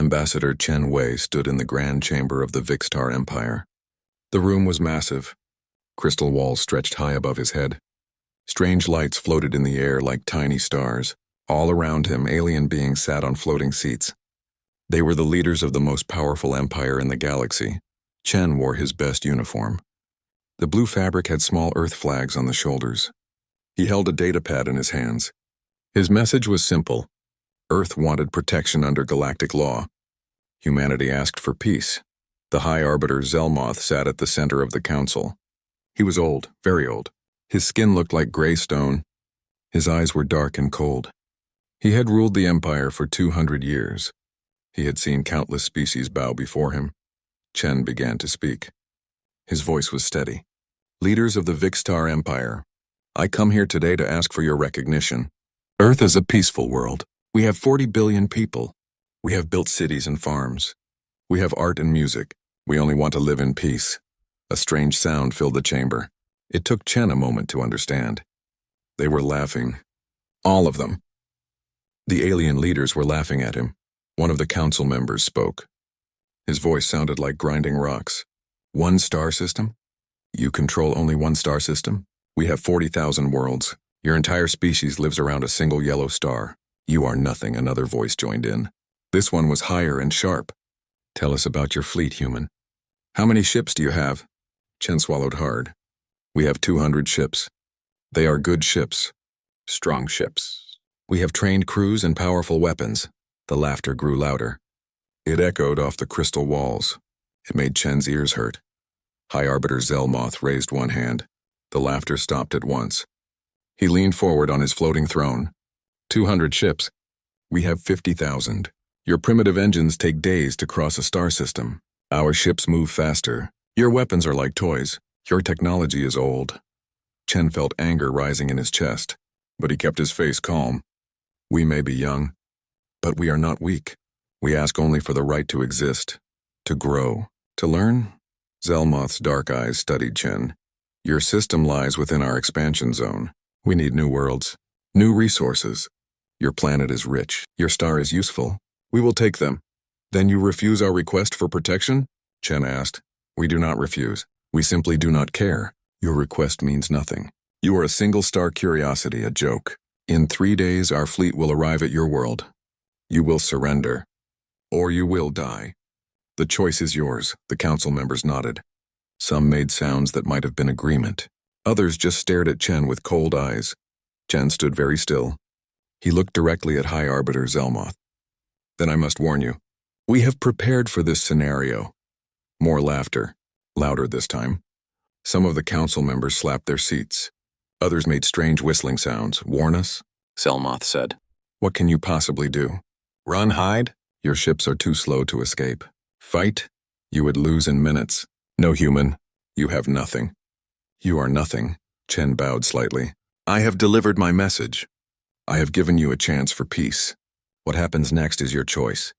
Ambassador Chen Wei stood in the grand chamber of the Vixtar Empire. The room was massive. Crystal walls stretched high above his head. Strange lights floated in the air like tiny stars. All around him, alien beings sat on floating seats. They were the leaders of the most powerful empire in the galaxy. Chen wore his best uniform. The blue fabric had small Earth flags on the shoulders. He held a datapad in his hands. His message was simple. Earth wanted protection under galactic law. Humanity asked for peace. The High Arbiter Zelmoth sat at the center of the council. He was old, very old. His skin looked like gray stone. His eyes were dark and cold. He had ruled the empire for 200 years. He had seen countless species bow before him. Chen began to speak. His voice was steady. Leaders of the Vixtar Empire, I come here today to ask for your recognition. Earth is a peaceful world. We have 40 billion people. We have built cities and farms. We have art and music. We only want to live in peace. A strange sound filled the chamber. It took Chen a moment to understand. They were laughing. All of them. The alien leaders were laughing at him. One of the council members spoke. His voice sounded like grinding rocks. One star system? You control only one star system? We have 40,000 worlds. Your entire species lives around a single yellow star. You are nothing, another voice joined in. This one was higher and sharp. Tell us about your fleet, human. How many ships do you have? Chen swallowed hard. We have 200 ships. They are good ships. Strong ships. We have trained crews and powerful weapons. The laughter grew louder. It echoed off the crystal walls. It made Chen's ears hurt. High Arbiter Zelmoth raised one hand. The laughter stopped at once. He leaned forward on his floating throne. 200 ships. We have 50,000. Your primitive engines take days to cross a star system. Our ships move faster. Your weapons are like toys. Your technology is old. Chen felt anger rising in his chest, but he kept his face calm. We may be young, but we are not weak. We ask only for the right to exist, to grow, to learn. Zelmoth's dark eyes studied Chen. Your system lies within our expansion zone. We need new worlds, new resources. Your planet is rich. Your star is useful. We will take them. Then you refuse our request for protection? Chen asked. We do not refuse. We simply do not care. Your request means nothing. You are a single-star curiosity, a joke. In 3 days, our fleet will arrive at your world. You will surrender, or you will die. The choice is yours, the council members nodded. Some made sounds that might have been agreement. Others just stared at Chen with cold eyes. Chen stood very still. He looked directly at High Arbiter Zelmoth. Then I must warn you. We have prepared for this scenario. More laughter, louder this time. Some of the council members slapped their seats. Others made strange whistling sounds. Warn us? Zelmoth said. What can you possibly do? Run, hide? Your ships are too slow to escape. Fight? You would lose in minutes. No, human. You have nothing. You are nothing. Chen bowed slightly. I have delivered my message. I have given you a chance for peace. What happens next is your choice.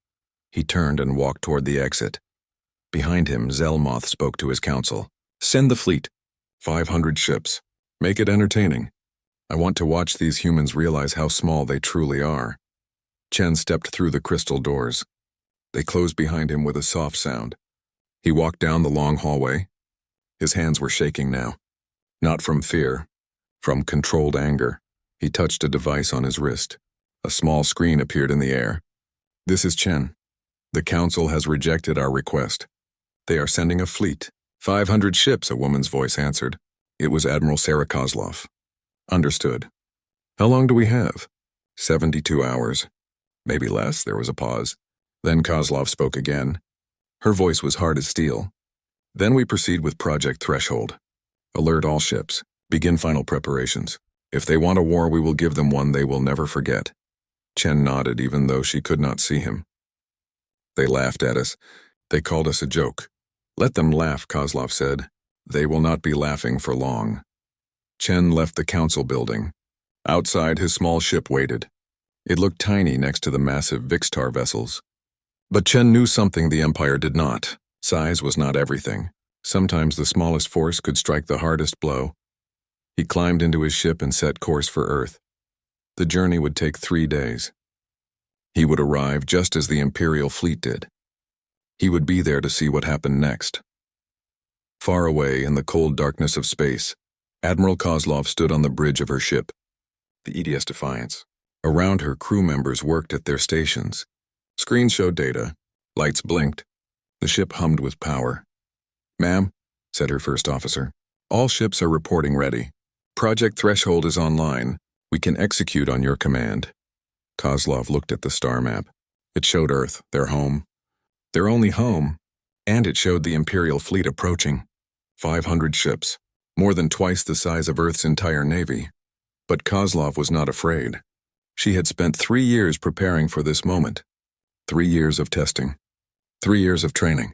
He turned and walked toward the exit. Behind him, Zelmoth spoke to his council. Send the fleet. 500 ships. Make it entertaining. I want to watch these humans realize how small they truly are. Chen stepped through the crystal doors. They closed behind him with a soft sound. He walked down the long hallway. His hands were shaking now. Not from fear, from controlled anger. He touched a device on his wrist. A small screen appeared in the air. This is Chen. The council has rejected our request. They are sending a fleet. 500 ships, a woman's voice answered. It was Admiral Sarah Kozlov. Understood. How long do we have? 72 hours. Maybe less, there was a pause. Then Kozlov spoke again. Her voice was hard as steel. Then we proceed with Project Threshold. Alert all ships. Begin final preparations. If they want a war, we will give them one they will never forget. Chen nodded even though she could not see him. They laughed at us. They called us a joke. Let them laugh, Kozlov said. They will not be laughing for long. Chen left the council building. Outside, his small ship waited. It looked tiny next to the massive Vixtar vessels. But Chen knew something the Empire did not. Size was not everything. Sometimes the smallest force could strike the hardest blow. He climbed into his ship and set course for Earth. The journey would take 3 days. He would arrive just as the Imperial fleet did. He would be there to see what happened next. Far away in the cold darkness of space, Admiral Kozlov stood on the bridge of her ship, the EDS Defiance. Around her, crew members worked at their stations. Screens showed data. Lights blinked. The ship hummed with power. "Ma'am," said her first officer, "all ships are reporting ready. Project Threshold is online. We can execute on your command." Kozlov looked at the star map. It showed Earth, their home. Their only home. And it showed the Imperial fleet approaching. 500 ships, more than twice the size of Earth's entire navy. But Kozlov was not afraid. She had spent 3 years preparing for this moment. 3 years of testing. 3 years of training.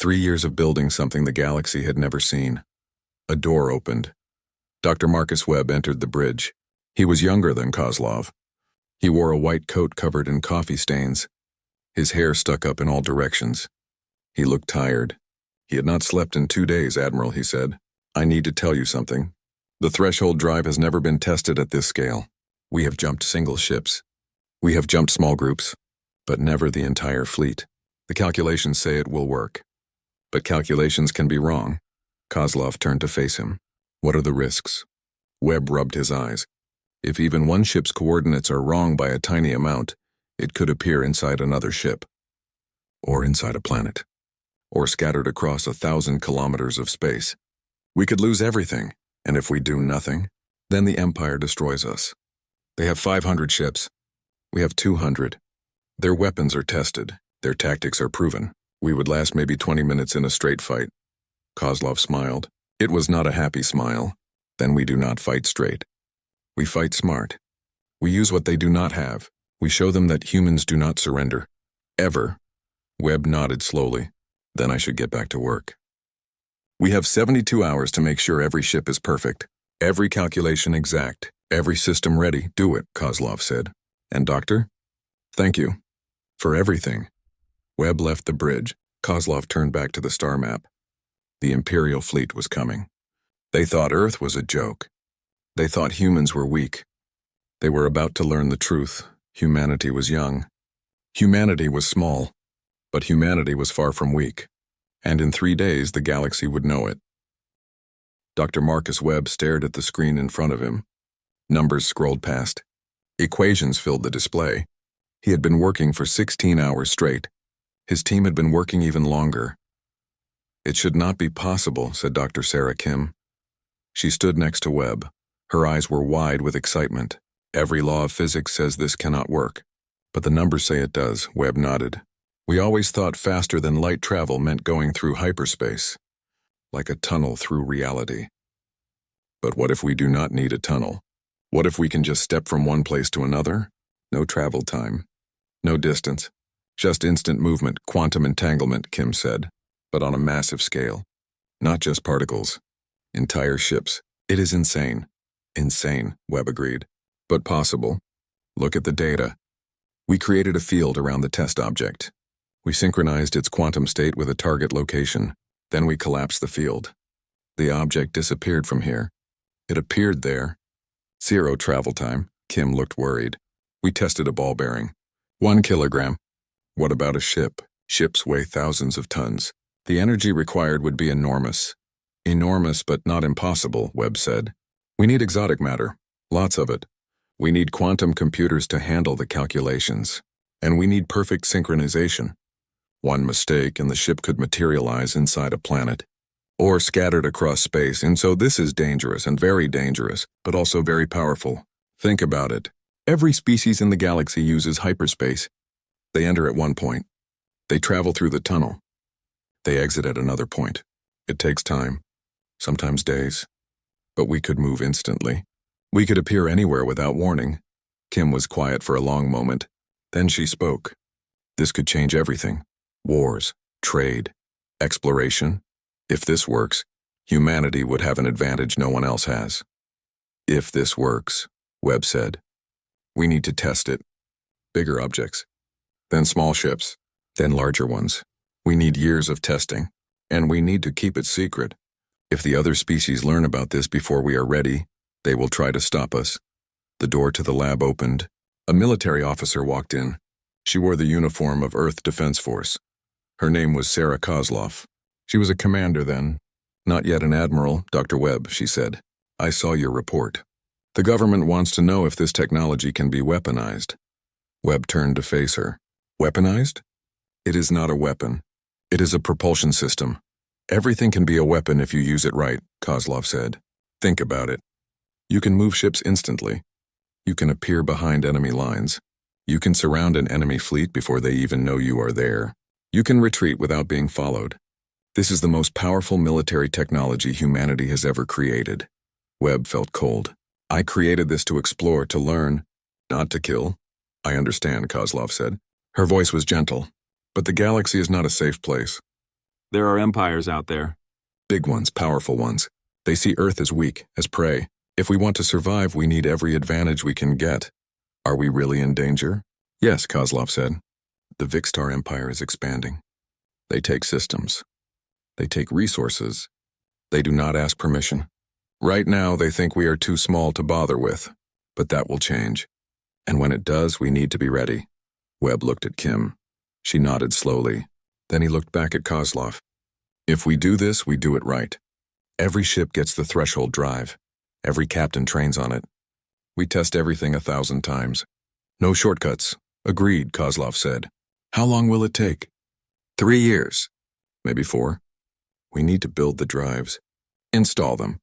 3 years of building something the galaxy had never seen. A door opened. Dr. Marcus Webb entered the bridge. He was younger than Kozlov. He wore a white coat covered in coffee stains. His hair stuck up in all directions. He looked tired. "He had not slept in 2 days, Admiral," he said. "I need to tell you something. The threshold drive has never been tested at this scale. We have jumped single ships. We have jumped small groups, but never the entire fleet. The calculations say it will work. But calculations can be wrong." Kozlov turned to face him. "What are the risks?" Webb rubbed his eyes. "If even one ship's coordinates are wrong by a tiny amount, it could appear inside another ship. Or inside a planet. Or scattered across 1,000 kilometers of space. We could lose everything, and if we do nothing, then the Empire destroys us. They have 500 ships. We have 200. Their weapons are tested. Their tactics are proven. We would last maybe 20 minutes in a straight fight." Kozlov smiled. It was not a happy smile. "Then we do not fight straight. We fight smart. We use what they do not have. We show them that humans do not surrender. Ever." Webb nodded slowly. "Then I should get back to work. We have 72 hours to make sure every ship is perfect. Every calculation exact. Every system ready." "Do it," Kozlov said. "And Doctor? Thank you. For everything." Webb left the bridge. Kozlov turned back to the star map. The Imperial fleet was coming. They thought Earth was a joke. They thought humans were weak. They were about to learn the truth. Humanity was young. Humanity was small. But humanity was far from weak. And in 3 days, the galaxy would know it. Dr. Marcus Webb stared at the screen in front of him. Numbers scrolled past. Equations filled the display. He had been working for 16 hours straight. His team had been working even longer. "It should not be possible," said Dr. Sarah Kim. She stood next to Webb. Her eyes were wide with excitement. "Every law of physics says this cannot work. But the numbers say it does," Webb nodded. "We always thought faster than light travel meant going through hyperspace, like a tunnel through reality. But what if we do not need a tunnel? What if we can just step from one place to another? No travel time. No distance. Just instant movement, quantum entanglement," Kim said. "But on a massive scale. Not just particles. Entire ships. It is insane." "Insane," Webb agreed. "But possible. Look at the data. We created a field around the test object. We synchronized its quantum state with a target location. Then we collapsed the field. The object disappeared from here. It appeared there. 0 travel time." Kim looked worried. "We tested a ball bearing. 1 kilogram. What about a ship? Ships weigh thousands of tons. The energy required would be enormous." "Enormous, but not impossible," Webb said. "We need exotic matter. Lots of it. We need quantum computers to handle the calculations. And we need perfect synchronization. One mistake and the ship could materialize inside a planet. Or scattered across space, and so this is dangerous and very dangerous, but also very powerful. Think about it. Every species in the galaxy uses hyperspace. They enter at one point. They travel through the tunnel. They exit at another point. It takes time, sometimes days. But we could move instantly. We could appear anywhere without warning." Kim was quiet for a long moment. Then she spoke. "This could change everything. Wars, trade, exploration. If this works, humanity would have an advantage no one else has." "If this works," Webb said. "We need to test it. Bigger objects. Then small ships. Then larger ones. We need years of testing. And we need to keep it secret. If the other species learn about this before we are ready, they will try to stop us." The door to the lab opened. A military officer walked in. She wore the uniform of Earth Defense Force. Her name was Sarah Kozlov. She was a commander then. Not yet an admiral, Dr. Webb, she said. I saw your report. The government wants to know if this technology can be weaponized. Webb turned to face her. Weaponized? It is not a weapon. It is a propulsion system. Everything can be a weapon if you use it right, Kozlov said. Think about it. You can move ships instantly. You can appear behind enemy lines. You can surround an enemy fleet before they even know you are there. You can retreat without being followed. This is the most powerful military technology humanity has ever created. Webb felt cold. I created this to explore, to learn, not to kill. I understand, Kozlov said. Her voice was gentle. But the galaxy is not a safe place. There are empires out there. Big ones, powerful ones. They see Earth as weak, as prey. If we want to survive, we need every advantage we can get. Are we really in danger? Yes, Kozlov said. The Vixtar Empire is expanding. They take systems. They take resources. They do not ask permission. Right now, they think we are too small to bother with. But that will change. And when it does, we need to be ready. Webb looked at Kim. She nodded slowly. Then he looked back at Kozlov. If we do this, we do it right. Every ship gets the threshold drive. Every captain trains on it. We test everything 1,000 times. No shortcuts. Agreed, Kozlov said. How long will it take? 3 years. Maybe 4. We need to build the drives. Install them.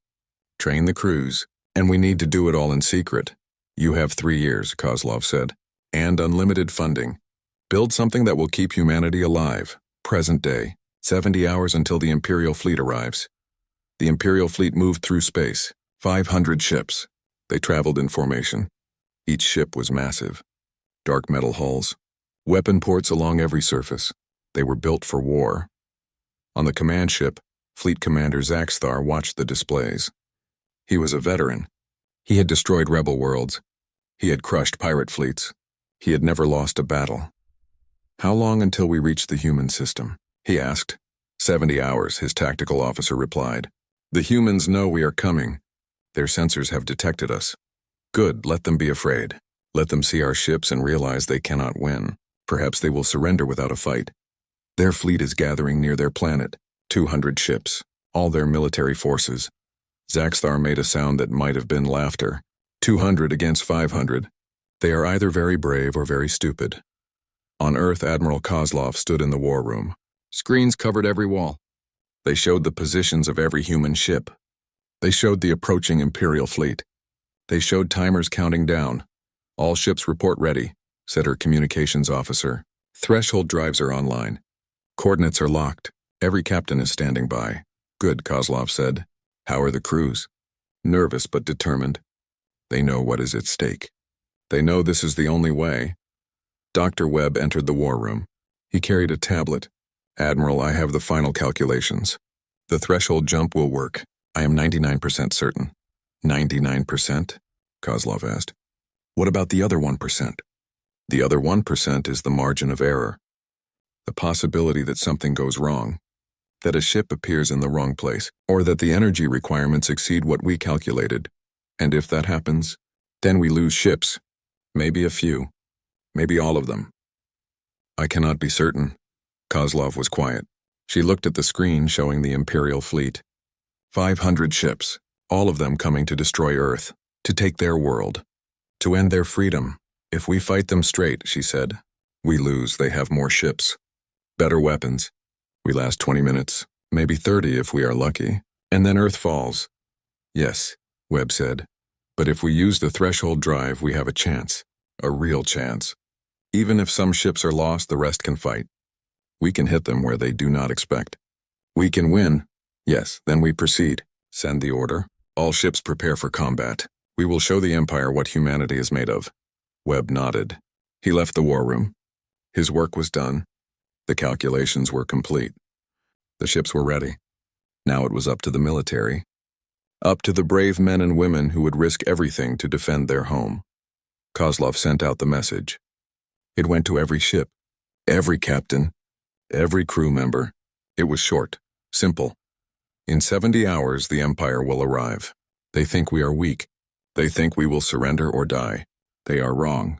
Train the crews. And we need to do it all in secret. You have 3 years, Kozlov said. And unlimited funding. Build something that will keep humanity alive. Present day. 70 hours until the Imperial fleet arrives. The Imperial fleet moved through space. 500 ships. They traveled in formation. Each ship was massive. Dark metal hulls. Weapon ports along every surface. They were built for war. On the command ship, Fleet Commander Zaxthar watched the displays. He was a veteran. He had destroyed rebel worlds. He had crushed pirate fleets. He had never lost a battle. How long until we reach the human system? He asked. 70 hours, his tactical officer replied. The humans know we are coming. Their sensors have detected us. Good, let them be afraid. Let them see our ships and realize they cannot win. Perhaps they will surrender without a fight. Their fleet is gathering near their planet. 200 ships, all their military forces. Zaxthar made a sound that might have been laughter. 200 against 500. They are either very brave or very stupid. On Earth, Admiral Kozlov stood in the war room. Screens covered every wall. They showed the positions of every human ship. They showed the approaching Imperial fleet. They showed timers counting down. All ships report ready, said her communications officer. Threshold drives are online. Coordinates are locked. Every captain is standing by. Good, Kozlov said. How are the crews? Nervous but determined. They know what is at stake. They know this is the only way. Dr. Webb entered the war room. He carried a tablet. Admiral, I have the final calculations. The threshold jump will work. I am 99% certain. 99%? Kozlov asked. What about the other 1%? The other 1% is the margin of error. The possibility that something goes wrong. That a ship appears in the wrong place, or that the energy requirements exceed what we calculated. And if that happens, then we lose ships. Maybe a few. Maybe all of them. I cannot be certain. Kozlov was quiet. She looked at the screen showing the Imperial fleet. 500 ships, all of them coming to destroy Earth, to take their world, to end their freedom. If we fight them straight, she said, we lose. They have more ships. Better weapons. We last 20 minutes, maybe 30 if we are lucky, and then Earth falls. Yes, Webb said. But if we use the threshold drive, we have a chance. A real chance. Even if some ships are lost, the rest can fight. We can hit them where they do not expect. We can win. Yes, then we proceed. Send the order. All ships prepare for combat. We will show the Empire what humanity is made of. Webb nodded. He left the war room. His work was done. The calculations were complete. The ships were ready. Now it was up to the military. Up to the brave men and women who would risk everything to defend their home. Kozlov sent out the message. It went to every ship, every captain, every crew member. It was short, simple. In 70 hours, the Empire will arrive. They think we are weak. They think we will surrender or die. They are wrong.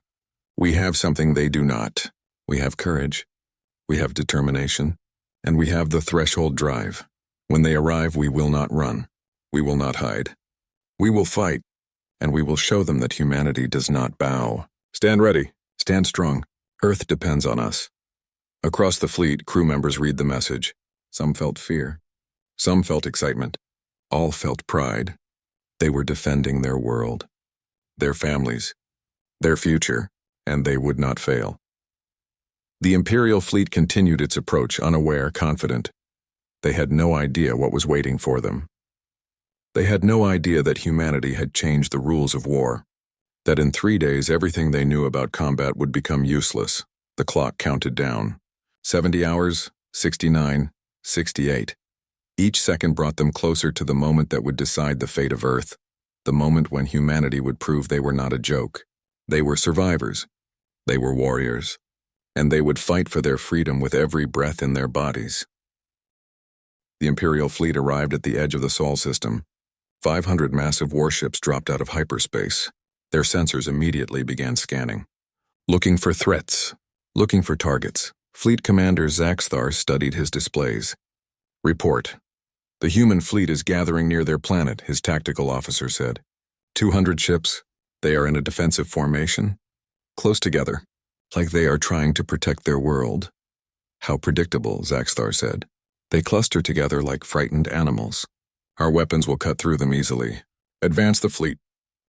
We have something they do not. We have courage. We have determination. And we have the threshold drive. When they arrive, we will not run. We will not hide. We will fight. And we will show them that humanity does not bow. Stand ready. Stand strong. Earth depends on us. Across the fleet, crew members read the message. Some felt fear. Some felt excitement. All felt pride. They were defending their world, their families, their future, and they would not fail. The Imperial fleet continued its approach, unaware, confident. They had no idea what was waiting for them. They had no idea that humanity had changed the rules of war, that in 3 days everything they knew about combat would become useless. The clock counted down. 70 hours, 69, 68. Each second brought them closer to the moment that would decide the fate of Earth, the moment when humanity would prove they were not a joke. They were survivors. They were warriors. And they would fight for their freedom with every breath in their bodies. The Imperial fleet arrived at the edge of the Sol system. 500 massive warships dropped out of hyperspace. Their sensors immediately began scanning, looking for threats, looking for targets. Fleet Commander Zaxthar studied his displays. Report. The human fleet is gathering near their planet, his tactical officer said. 200 ships. They are in a defensive formation, close together, like they are trying to protect their world. How predictable, Zaxthar said. They cluster together like frightened animals. Our weapons will cut through them easily. Advance the fleet.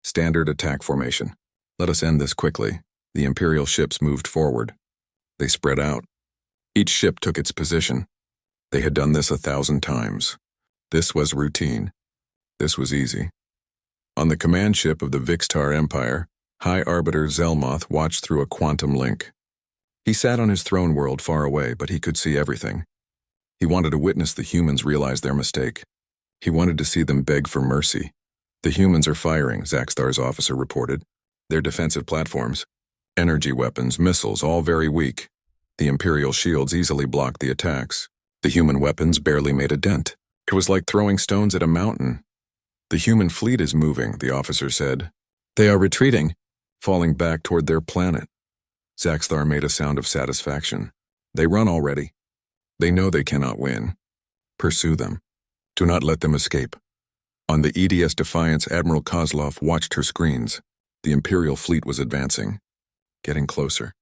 Standard attack formation. Let us end this quickly. The Imperial ships moved forward. They spread out. Each ship took its position. They had done this 1,000 times. This was routine. This was easy. On the command ship of the Vixtar Empire, High Arbiter Zelmoth watched through a quantum link. He sat on his throne world far away, but he could see everything. He wanted to witness the humans realize their mistake. He wanted to see them beg for mercy. The humans are firing, Zaxthar's officer reported. Their defensive platforms, energy weapons, missiles, all very weak. The Imperial shields easily blocked the attacks. The human weapons barely made a dent. It was like throwing stones at a mountain. The human fleet is moving, the officer said. They are retreating, falling back toward their planet. Zaxthar made a sound of satisfaction. They run already. They know they cannot win. Pursue them. Do not let them escape. On the EDS Defiance, Admiral Kozlov watched her screens. The Imperial fleet was advancing, getting closer.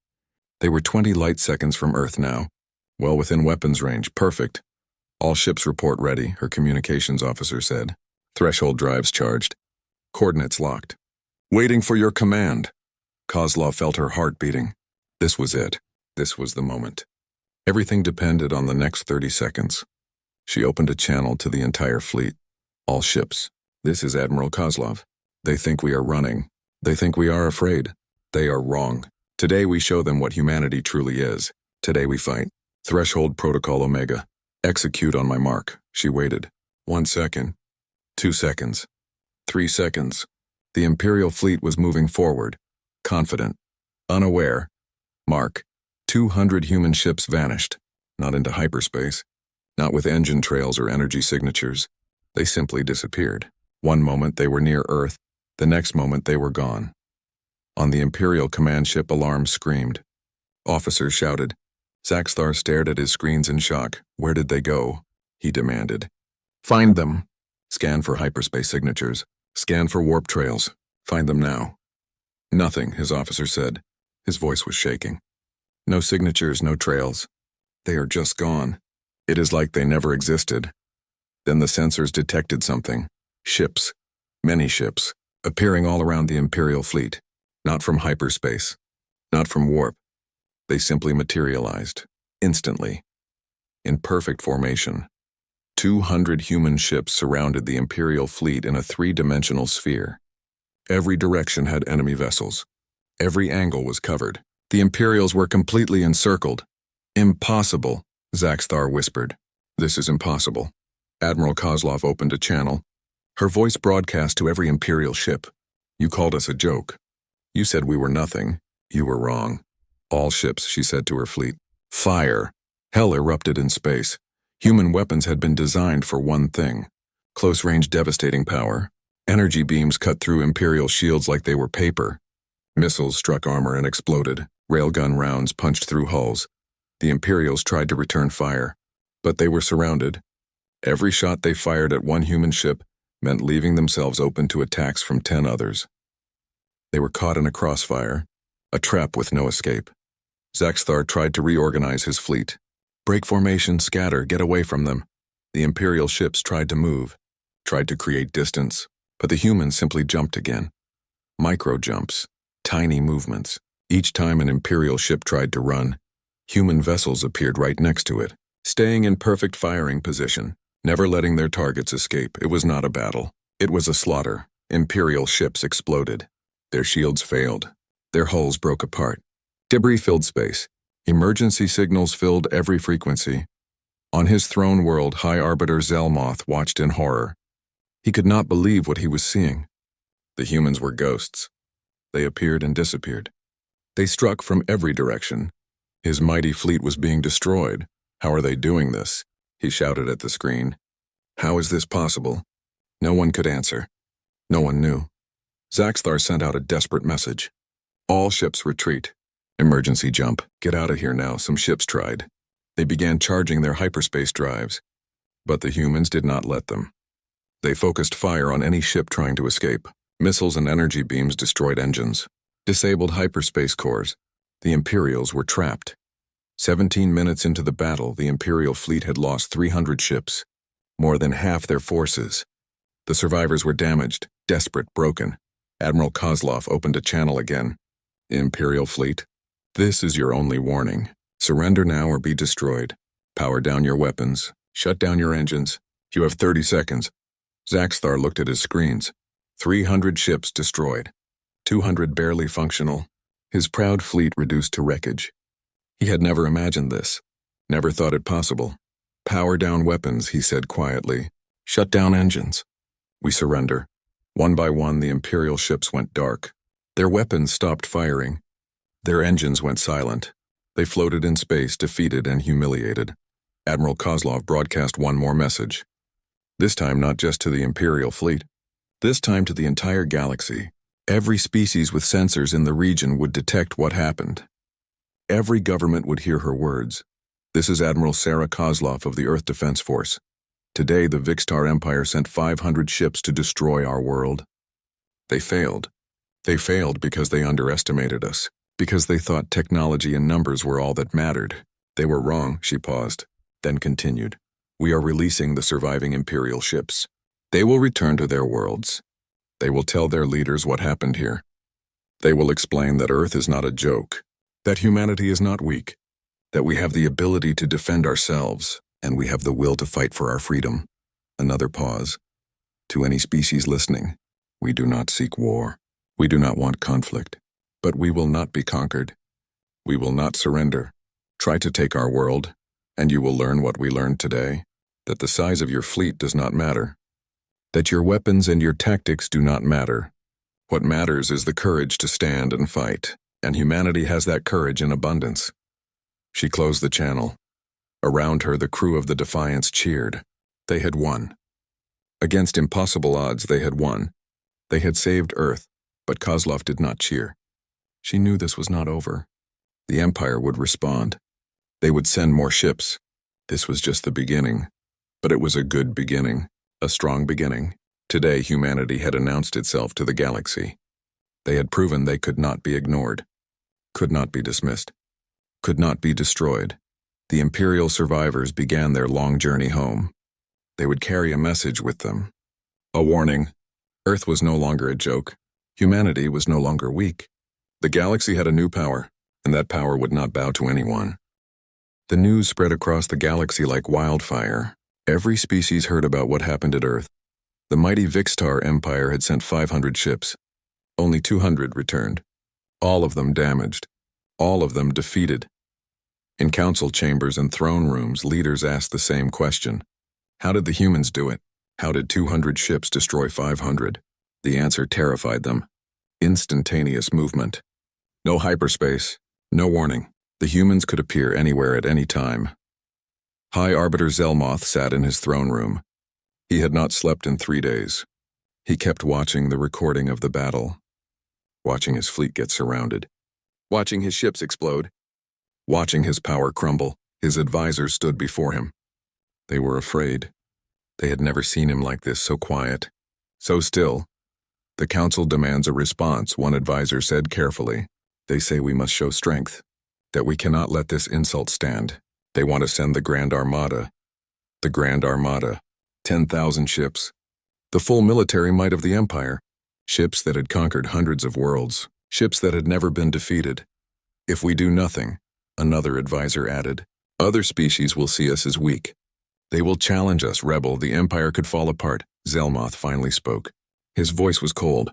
They were 20 light seconds from Earth now, well within weapons range. Perfect. All ships report ready, her communications officer said. Threshold drives charged. Coordinates locked. Waiting for your command. Kozlov felt her heart beating. This was it. This was the moment. Everything depended on the next 30 seconds. She opened a channel to the entire fleet. All ships. This is Admiral Kozlov. They think we are running. They think we are afraid. They are wrong. Today we show them what humanity truly is. Today we fight. Threshold Protocol Omega. Execute on my mark. She waited. 1 second. 2 seconds. 3 seconds. The Imperial fleet was moving forward. Confident. Unaware. Mark. 200 human ships vanished. Not into hyperspace. Not with engine trails or energy signatures. They simply disappeared. One moment they were near Earth. The next moment they were gone. On the Imperial command ship, alarms screamed. Officers shouted. Zaxthar stared at his screens in shock. Where did they go? He demanded. Find them. Scan for hyperspace signatures. Scan for warp trails. Find them now. Nothing, his officer said. His voice was shaking. No signatures, no trails. They are just gone. It is like they never existed. Then the sensors detected something. Ships. Many ships. Appearing all around the Imperial fleet. Not from hyperspace. Not from warp. They simply materialized. Instantly. In perfect formation. 200 human ships surrounded the Imperial fleet in a 3-dimensional sphere. Every direction had enemy vessels. Every angle was covered. The Imperials were completely encircled. Impossible, Zaxthar whispered. This is impossible. Admiral Kozlov opened a channel. Her voice broadcast to every Imperial ship. You called us a joke. You said we were nothing. You were wrong. All ships, she said to her fleet. Fire. Hell erupted in space. Human weapons had been designed for one thing. Close-range devastating power. Energy beams cut through Imperial shields like they were paper. Missiles struck armor and exploded. Railgun rounds punched through hulls. The Imperials tried to return fire, but they were surrounded. Every shot they fired at one human ship meant leaving themselves open to attacks from 10 others. They were caught in a crossfire, a trap with no escape. Zaxthar tried to reorganize his fleet. Break formation, scatter, get away from them. The Imperial ships tried to move, tried to create distance, but the humans simply jumped again. Micro jumps, tiny movements. Each time an Imperial ship tried to run, human vessels appeared right next to it, staying in perfect firing position, never letting their targets escape. It was not a battle. It was a slaughter. Imperial ships exploded. Their shields failed. Their hulls broke apart. Debris filled space. Emergency signals filled every frequency. On his throne world, High Arbiter Zelmoth watched in horror. He could not believe what he was seeing. The humans were ghosts. They appeared and disappeared. They struck from every direction. His mighty fleet was being destroyed. How are they doing this? He shouted at the screen. How is this possible? No one could answer. No one knew. Zaxthar sent out a desperate message. All ships retreat. Emergency jump. Get out of here now, some ships tried. They began charging their hyperspace drives, but the humans did not let them. They focused fire on any ship trying to escape. Missiles and energy beams destroyed engines, disabled hyperspace cores. The Imperials were trapped. 17 minutes into the battle, the Imperial fleet had lost 300 ships, more than half their forces. The survivors were damaged, desperate, broken. Admiral Kozlov opened a channel again. Imperial fleet, this is your only warning. Surrender now or be destroyed. Power down your weapons. Shut down your engines. You have 30 seconds. Zaxthar looked at his screens. 300 ships destroyed. 200 barely functional. His proud fleet reduced to wreckage. He had never imagined this. Never thought it possible. Power down weapons, he said quietly. Shut down engines. We surrender. One by one, the Imperial ships went dark. Their weapons stopped firing. Their engines went silent. They floated in space, defeated and humiliated. Admiral Kozlov broadcast one more message. This time not just to the Imperial fleet. This time to the entire galaxy. Every species with sensors in the region would detect what happened. Every government would hear her words. This is Admiral Sarah Kozlov of the Earth Defense Force. Today, the Vixtar Empire sent 500 ships to destroy our world. They failed. They failed because they underestimated us, because they thought technology and numbers were all that mattered. They were wrong, she paused, then continued. We are releasing the surviving Imperial ships. They will return to their worlds. They will tell their leaders what happened here. They will explain that Earth is not a joke, that humanity is not weak, that we have the ability to defend ourselves, and we have the will to fight for our freedom. Another pause. To any species listening, we do not seek war. We do not want conflict. But we will not be conquered. We will not surrender. Try to take our world, and you will learn what we learned today, that the size of your fleet does not matter, that your weapons and your tactics do not matter. What matters is the courage to stand and fight, and humanity has that courage in abundance. She closed the channel. Around her, the crew of the Defiance cheered. They had won. Against impossible odds, they had won. They had saved Earth, but Kozlov did not cheer. She knew this was not over. The Empire would respond. They would send more ships. This was just the beginning. But it was a good beginning, a strong beginning. Today, humanity had announced itself to the galaxy. They had proven they could not be ignored, could not be dismissed, could not be destroyed. The Imperial survivors began their long journey home. They would carry a message with them. A warning. Earth was no longer a joke. Humanity was no longer weak. The galaxy had a new power, and that power would not bow to anyone. The news spread across the galaxy like wildfire. Every species heard about what happened at Earth. The mighty Vixtar Empire had sent 500 ships. Only 200 returned. All of them damaged. All of them defeated. In council chambers and throne rooms, leaders asked the same question. How did the humans do it? How did 200 ships destroy 500? The answer terrified them. Instantaneous movement. No hyperspace, no warning. The humans could appear anywhere at any time. High Arbiter Zelmoth sat in his throne room. He had not slept in 3 days. He kept watching the recording of the battle. watching his fleet get surrounded, watching his ships explode, watching his power crumble. His advisors stood before him. They were afraid. They had never seen him like this, so quiet, so still. The council demands a response, one advisor said carefully. They say we must show strength, that we cannot let this insult stand. They want to send the Grand Armada. The Grand Armada, 10,000 ships, the full military might of the Empire, ships that had conquered hundreds of worlds, ships that had never been defeated. If we do nothing, another advisor added, other species will see us as weak. They will challenge us, rebel. The Empire could fall apart. Zelmoth finally spoke. His voice was cold.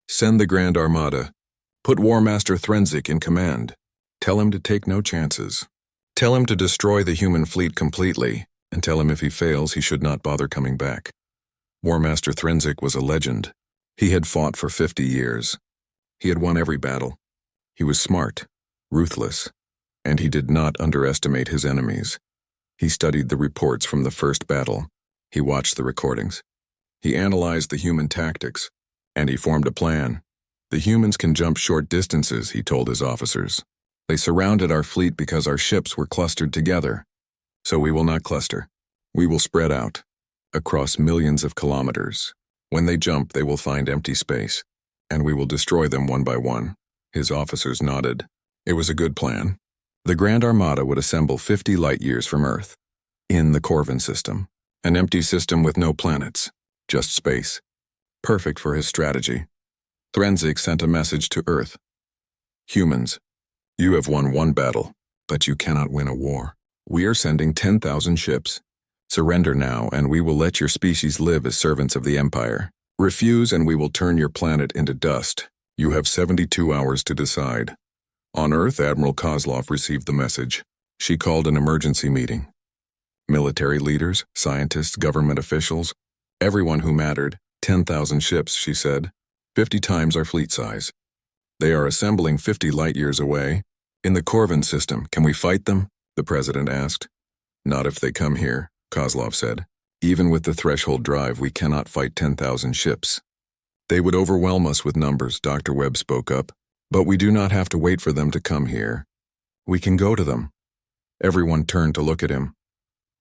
Send the Grand Armada. Put War Master Threnzik in command. Tell him to take no chances. Tell him to destroy the human fleet completely, and tell him if he fails, he should not bother coming back. War Master Threnzik was a legend. He had fought for 50 years. He had won every battle. He was smart, ruthless, and he did not underestimate his enemies. He studied the reports from the first battle. He watched the recordings. He analyzed the human tactics, and he formed a plan. The humans can jump short distances, he told his officers. They surrounded our fleet because our ships were clustered together. So we will not cluster. We will spread out, across millions of kilometers. When they jump, they will find empty space, and we will destroy them one by one. His officers nodded. It was a good plan. The Grand Armada would assemble 50 light-years from Earth, in the Corvin system, an empty system with no planets, just space. Perfect for his strategy. Threnzik sent a message to Earth. Humans, you have won one battle, but you cannot win a war. We are sending 10,000 ships. Surrender now, and we will let your species live as servants of the Empire. Refuse, and we will turn your planet into dust. You have 72 hours to decide. On Earth, Admiral Kozlov received the message. She called an emergency meeting. Military leaders, scientists, government officials, everyone who mattered. 10,000 ships, she said. 50 times our fleet size. They are assembling 50 light-years away. In the Corvin system, can we fight them? The president asked. Not if they come here, Kozlov said. Even with the threshold drive, we cannot fight 10,000 ships. They would overwhelm us with numbers, Dr. Webb spoke up. But we do not have to wait for them to come here. We can go to them. Everyone turned to look at him.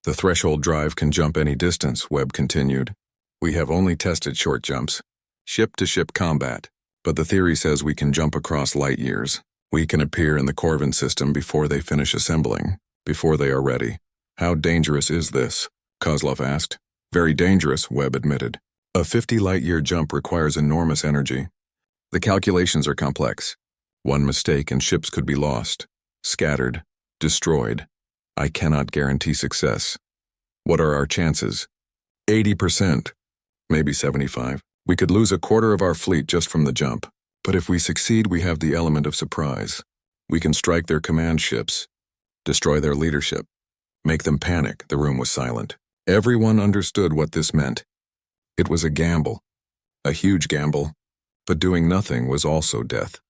The threshold drive can jump any distance, Webb continued. We have only tested short jumps, ship-to-ship combat, but the theory says we can jump across light years. We can appear in the Corvin system before they finish assembling, before they are ready. How dangerous is this? Kozlov asked. Very dangerous, Webb admitted. A 50 light-year jump requires enormous energy. The calculations are complex. One mistake and ships could be lost, scattered, destroyed. I cannot guarantee success. What are our chances? 80%, maybe 75%. We could lose a quarter of our fleet just from the jump. But if we succeed, we have the element of surprise. We can strike their command ships, destroy their leadership, make them panic. The room was silent. Everyone understood what this meant. It was a gamble, a huge gamble. But doing nothing was also death.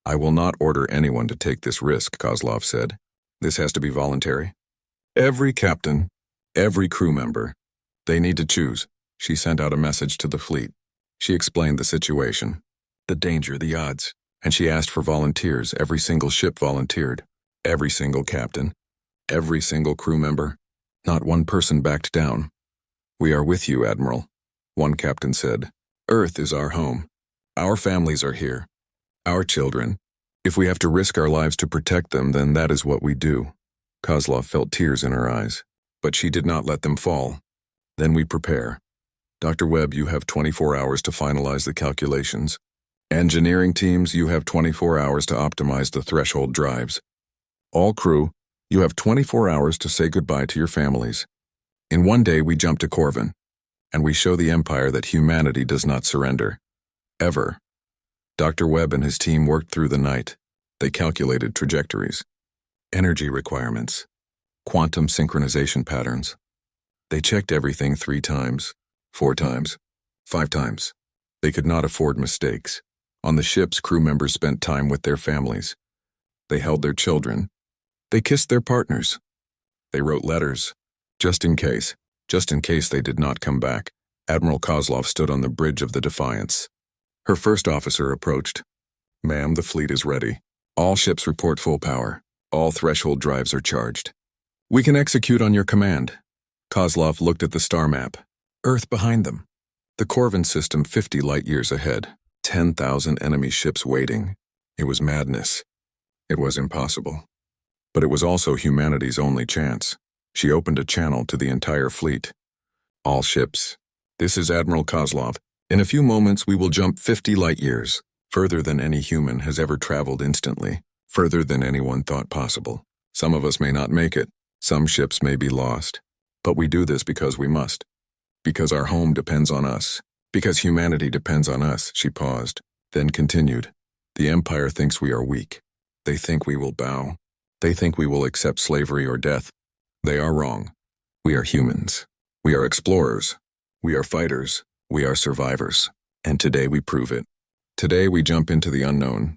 I will not order anyone to take this risk, Kozlov said. This has to be voluntary. Every captain, every crew member, they need to choose. She sent out a message to the fleet. She explained the situation, the danger, the odds, and she asked for volunteers. Every single ship volunteered. Every single captain, every single crew member. Not one person backed down. We are with you, Admiral, one captain said. Earth is our home. Our families are here. Our children. If we have to risk our lives to protect them, then that is what we do. Kozlov felt tears in her eyes, but she did not let them fall. Then we prepare. Dr. Webb, you have 24 hours to finalize the calculations. Engineering teams, you have 24 hours to optimize the threshold drives. All crew, you have 24 hours to say goodbye to your families. In one day, we jump to Corvin, and we show the Empire that humanity does not surrender. Ever. Dr. Webb and his team worked through the night. They calculated trajectories, energy requirements, quantum synchronization patterns. They checked everything 3 times, 4 times, 5 times. They could not afford mistakes. On the ships, crew members spent time with their families. They held their children. They kissed their partners. They wrote letters, just in case they did not come back. Admiral Kozlov stood on the bridge of the Defiance. Her first officer approached. Ma'am, the fleet is ready. All ships report full power. All threshold drives are charged. We can execute on your command. Kozlov looked at the star map. Earth behind them. The Corvin system 50 light-years ahead. 10,000 enemy ships waiting. It was madness. It was impossible. But it was also humanity's only chance. She opened a channel to the entire fleet. All ships. This is Admiral Kozlov. In a few moments we will jump 50 light-years, further than any human has ever traveled instantly, further than anyone thought possible. Some of us may not make it. Some ships may be lost. But we do this because we must. Because our home depends on us. Because humanity depends on us, she paused, then continued. The Empire thinks we are weak. They think we will bow. They think we will accept slavery or death. They are wrong. We are humans. We are explorers. We are fighters. We are survivors. And today we prove it. Today we jump into the unknown.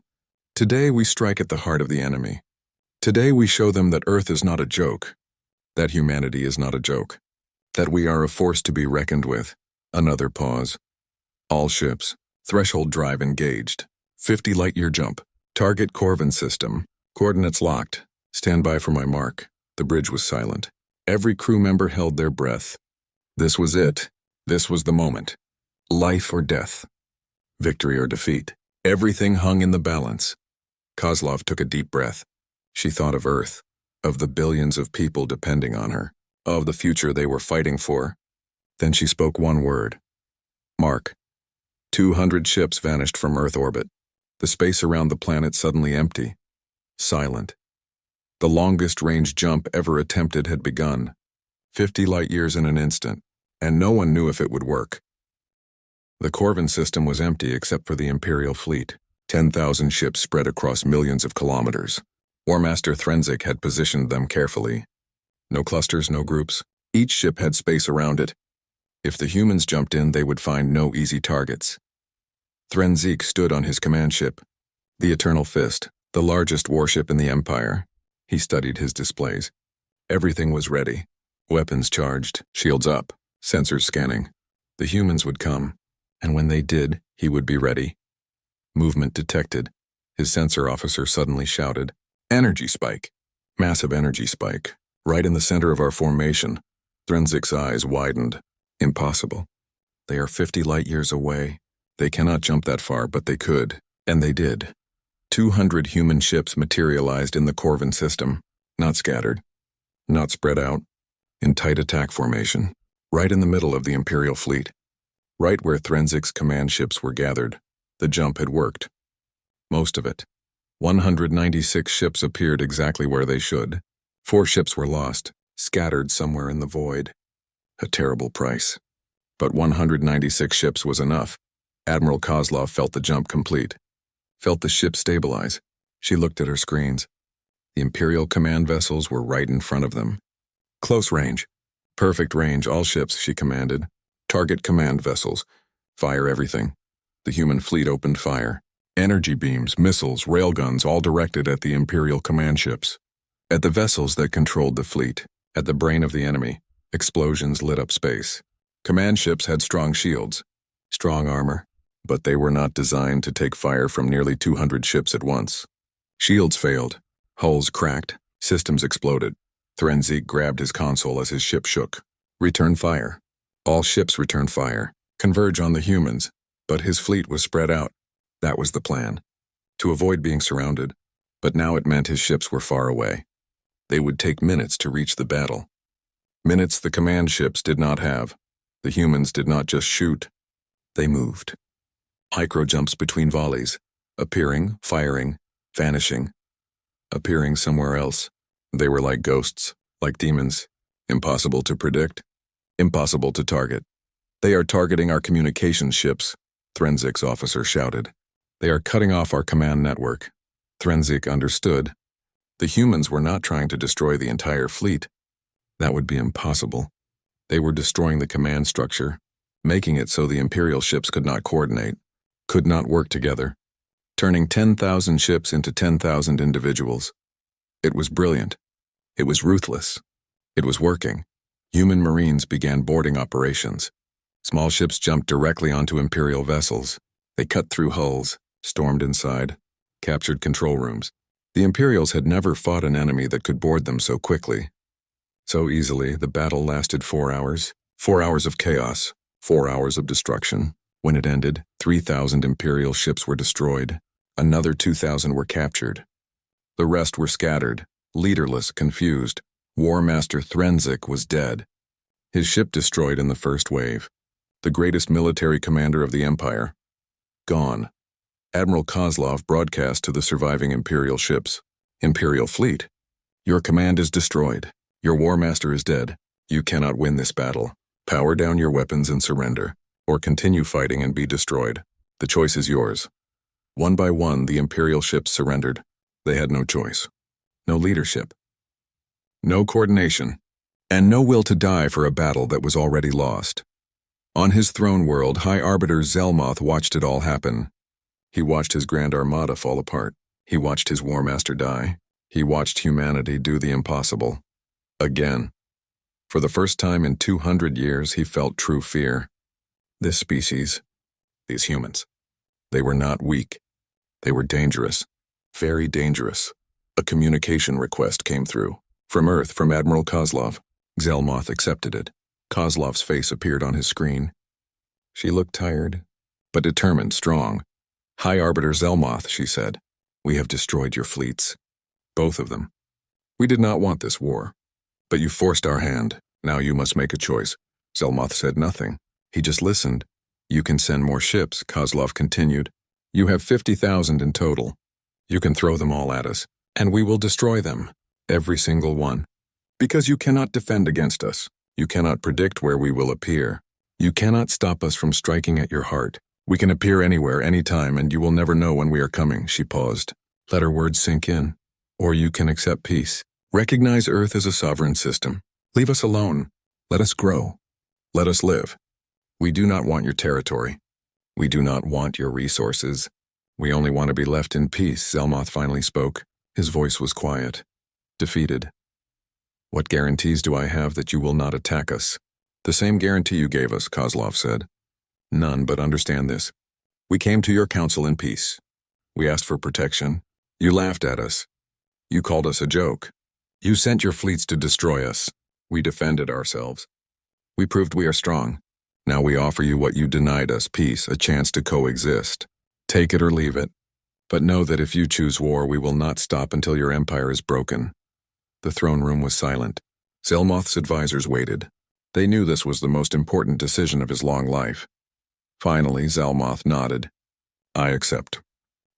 Today we strike at the heart of the enemy. Today we show them that Earth is not a joke. That humanity is not a joke. That we are a force to be reckoned with. Another pause. All ships. Threshold drive engaged. 50 light-year jump. Target Corvin system. Coordinates locked. Stand by for my mark. The bridge was silent. Every crew member held their breath. This was it. This was the moment. Life or death. Victory or defeat. Everything hung in the balance. Kozlov took a deep breath. She thought of Earth, of the billions of people depending on her, of the future they were fighting for. Then she spoke one word. Mark. 200 ships vanished from Earth orbit. The space around the planet suddenly empty. Silent. The longest-range jump ever attempted had begun. 50 light-years in an instant, and no one knew if it would work. The Corvin system was empty except for the Imperial fleet. 10,000 ships spread across millions of kilometers. Warmaster Threnzik had positioned them carefully. No clusters, no groups. Each ship had space around it. If the humans jumped in, they would find no easy targets. Threnzik stood on his command ship, the Eternal Fist, the largest warship in the Empire. He studied his displays. Everything was ready. Weapons charged, shields up, sensors scanning. The humans would come, and when they did, he would be ready. Movement detected. His sensor officer suddenly shouted, "Energy spike!" Massive energy spike. Right in the center of our formation. Threnzik's eyes widened. Impossible. They are 50 light-years away. They cannot jump that far, but they could. And they did. 200 human ships materialized in the Corvin system. Not scattered. Not spread out. In tight attack formation. Right in the middle of the Imperial fleet. Right where Threnzik's command ships were gathered. The jump had worked. Most of it. 196 ships appeared exactly where they should. 4 ships were lost, scattered somewhere in the void. A terrible price. But 196 ships was enough. Admiral Kozlov felt the jump complete. Felt the ship stabilize. She looked at her screens. The Imperial command vessels were right in front of them. Close range. Perfect range, all ships, she commanded. Target command vessels. Fire everything. The human fleet opened fire. Energy beams, missiles, railguns, all directed at the Imperial command ships. At the vessels that controlled the fleet. At the brain of the enemy. Explosions lit up space. Command ships had strong shields. Strong armor. But they were not designed to take fire from nearly 200 ships at once. Shields failed. Hulls cracked. Systems exploded. Threnzik grabbed his console as his ship shook. Return fire. All ships return fire. Converge on the humans. But his fleet was spread out. That was the plan. To avoid being surrounded. But now it meant his ships were far away. They would take minutes to reach the battle. Minutes the command ships did not have. The humans did not just shoot. They moved. Micro-jumps between volleys. Appearing, firing, vanishing. Appearing somewhere else. They were like ghosts, like demons. Impossible to predict. Impossible to target. They are targeting our communication ships, Threnzik's officer shouted. They are cutting off our command network. Threnzik understood. The humans were not trying to destroy the entire fleet. That would be impossible. They were destroying the command structure, making it so the Imperial ships could not coordinate, could not work together, turning 10,000 ships into 10,000 individuals. It was brilliant. It was ruthless. It was working. Human Marines began boarding operations. Small ships jumped directly onto Imperial vessels. They cut through hulls, stormed inside. captured control rooms. The Imperials had never fought an enemy that could board them so quickly. So easily, the battle lasted 4 hours. 4 hours of chaos, 4 hours of destruction. When it ended, 3,000 Imperial ships were destroyed. Another 2,000 were captured. The rest were scattered, leaderless, confused. War Master Threnzik was dead. His ship destroyed in the first wave. The greatest military commander of the Empire. Gone. Admiral Kozlov broadcast to the surviving Imperial ships. Imperial fleet. Your command is destroyed. Your War Master is dead. You cannot win this battle. Power down your weapons and surrender, or continue fighting and be destroyed. The choice is yours. One by one, the Imperial ships surrendered. They had no choice. No leadership. No coordination. And no will to die for a battle that was already lost. On his throne world, High Arbiter Zelmoth watched it all happen. He watched his Grand Armada fall apart. He watched his War Master die. He watched humanity do the impossible. Again. For the first time in 200 years, he felt true fear. This species, these humans, they were not weak. They were dangerous. Very dangerous. A communication request came through. From Earth, from Admiral Kozlov. Zelmoth accepted it. Kozlov's face appeared on his screen. She looked tired, but determined, strong. High Arbiter Zelmoth, she said, we have destroyed your fleets. Both of them. We did not want this war. But you forced our hand. Now you must make a choice. Zelmoth said nothing. He just listened. You can send more ships, Kozlov continued. You have 50,000 in total. You can throw them all at us, and we will destroy them. Every single one. Because you cannot defend against us. You cannot predict where we will appear. You cannot stop us from striking at your heart. We can appear anywhere, anytime, and you will never know when we are coming. She paused. Let her words sink in. Or you can accept peace. Recognize Earth as a sovereign system. Leave us alone. Let us grow. Let us live. We do not want your territory. We do not want your resources. We only want to be left in peace, Zelmoth finally spoke. His voice was quiet. Defeated. What guarantees do I have that you will not attack us? The same guarantee you gave us, Kozlov said. None, but understand this. We came to your council in peace. We asked for protection. You laughed at us. You called us a joke. You sent your fleets to destroy us. We defended ourselves. We proved we are strong. Now we offer you what you denied us, peace, a chance to coexist. Take it or leave it. But know that if you choose war, we will not stop until your empire is broken. The throne room was silent. Zelmoth's advisors waited. They knew this was the most important decision of his long life. Finally, Zelmoth nodded. I accept.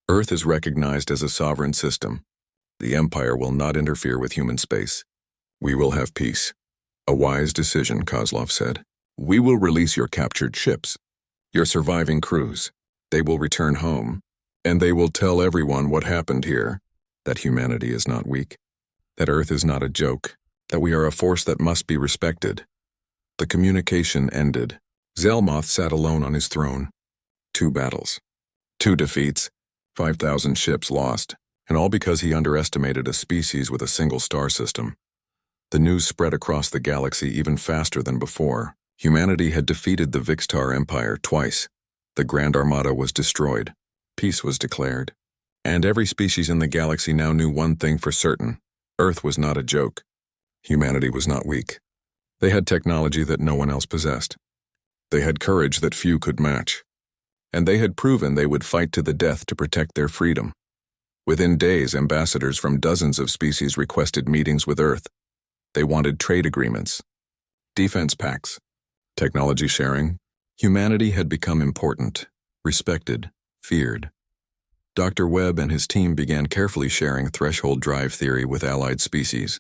Earth is recognized as a sovereign system. The Empire will not interfere with human space. We will have peace. A wise decision, Kozlov said. We will release your captured ships, your surviving crews. They will return home, and they will tell everyone what happened here, that humanity is not weak, that Earth is not a joke, that we are a force that must be respected. The communication ended. Zelmoth sat alone on his throne. 2 battles, 2 defeats, 5,000 ships lost, and all because he underestimated a species with a single star system. The news spread across the galaxy even faster than before. Humanity had defeated the Vixtar Empire twice. The Grand Armada was destroyed. Peace was declared. And every species in the galaxy now knew one thing for certain. Earth was not a joke. Humanity was not weak. They had technology that no one else possessed. They had courage that few could match. And they had proven they would fight to the death to protect their freedom. Within days, ambassadors from dozens of species requested meetings with Earth. They wanted trade agreements, defense pacts, technology sharing. Humanity had become important, respected, feared. Dr. Webb and his team began carefully sharing threshold drive theory with allied species.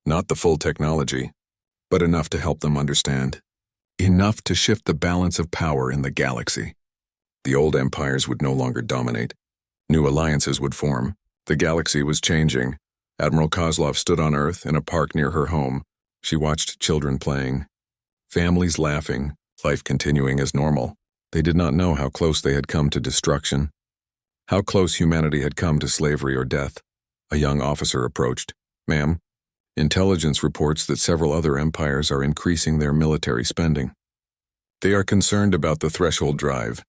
Not the full technology, but enough to help them understand. Enough to shift the balance of power in the galaxy. The old empires would no longer dominate. New alliances would form. The galaxy was changing. Admiral Kozlov stood on Earth in a park near her home. She watched children playing, families laughing, life continuing as normal. They did not know how close they had come to destruction, how close humanity had come to slavery or death. A young officer approached. Ma'am, intelligence reports that several other empires are increasing their military spending. They are concerned about the threshold drive.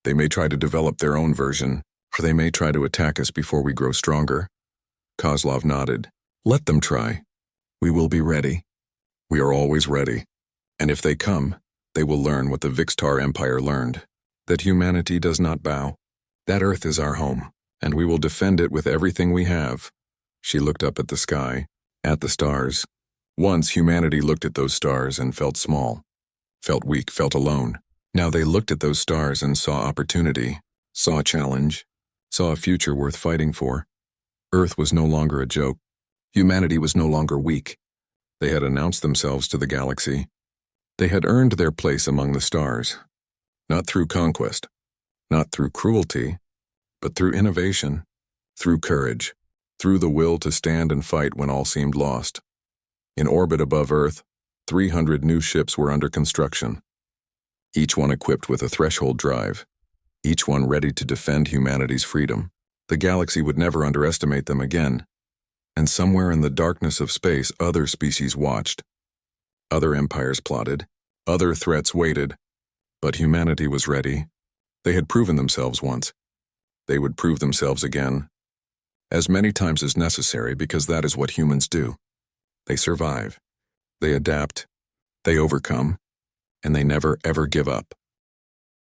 They may try to develop their own version. Or they may try to attack us before we grow stronger. Kozlov nodded. Let them try. We will be ready. We are always ready. And if they come, they will learn what the Vixtar Empire learned, that humanity does not bow. That Earth is our home, and we will defend it with everything we have. She looked up at the sky, at the stars. Once humanity looked at those stars and felt small, felt weak, felt alone. Now they looked at those stars and saw opportunity, saw a challenge, saw a future worth fighting for. Earth was no longer a joke. Humanity was no longer weak. They had announced themselves to the galaxy. They had earned their place among the stars, not through conquest, not through cruelty, but through innovation, through courage, through the will to stand and fight when all seemed lost. In orbit above Earth, 300 new ships were under construction, each one equipped with a threshold drive, each one ready to defend humanity's freedom. The galaxy would never underestimate them again. And somewhere in the darkness of space, other species watched. Other empires plotted. Other threats waited. But humanity was ready. They had proven themselves once. They would prove themselves again, as many times as necessary, because that is what humans do. They survive. They adapt. They overcome. And they never, ever give up.